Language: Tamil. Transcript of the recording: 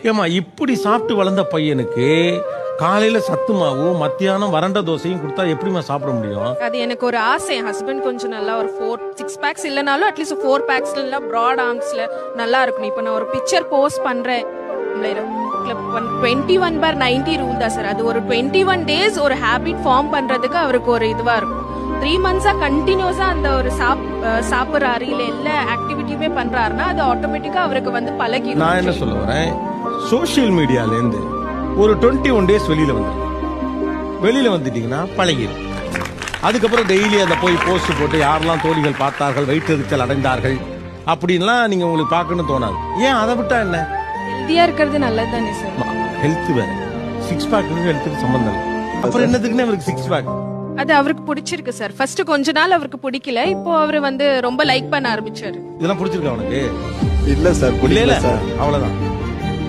ஏமா இப்படி சாப்பிட்டு வளர்ந்த பையனுக்கு காலையில சத்து மாவு மத்தியானம் வறண்ட தோசையும் கொடுத்தா எப்படிமா சாப்பிட முடியும்? அது எனக்கு ஒரு ஆசை. என் ஹஸ்பண்ட் கொஞ்சம் நல்லா ஒரு 4-6 பேக்ஸ் இல்லனாலும் அட்லீஸ்ட் 4 பேக்ஸ்ல ப்ராட் ஆர்ம்ஸ்ல நல்லா இருக்கணும். இப்போ நான் ஒரு பிக்சர் போஸ்ட் பண்றேன். 21/90 ரூல் தான் சார். அது ஒரு 21 டேஸ் ஒரு ஹேபிட் ஃபார்ம் பண்றதுக்கு அவருக்கு ஒரு இதுவா இருக்கும். 3 மந்த்ஸா கண்டினியூஸா அந்த ஒரு சாப்பிட்றாரு இல்ல எல்லா ஆக்டிவிட்டியுமே பண்றாருன்னா அது ஆட்டோமேட்டிக்கா அவருக்கு வந்து பழகிடும். நான் என்ன சொல்ல வரேன், சோசியல் மீடியால இருந்து ஒரு 21 டேஸ் வெளியில வந்துட்டீங்கன்னா பழகிடும். அதுக்கப்புறம் டெய்லி அதை போய் போஸ்ட் போட்டு யாரெல்லாம் தோழிகள் பார்த்தார்கள், வயிற்றெரிச்சல் அடைந்தார்கள் அப்படின்லாம் நீங்க உங்களுக்கு பார்க்கணும்னு தோணாது. ஏன் அதை விட்டா என்ன? ஹெல்த்தியா இருக்கிறது நல்லது தானே சார். ஹெல்த் வேற, 6 பேக் ஹெல்த்துக்கு சம்பந்தம் இல்லை. அப்புறம் என்னதுக்குன்னு அவருக்கு 6 பேக்? அது அவருக்கு பிடிச்சிருக்கு சார். ஃபர்ஸ்ட் கொஞ்ச நாள் அவருக்கு பிடிக்கல, இப்போ அவரு வந்து ரொம்ப லைக் பண்ண ஆரம்பிச்சாரு. இதெல்லாம் பிடிச்சிருக்கா உனக்கு? இல்ல சார், இல்ல புரியல இல்ல சார். அவ்வளவுதான்.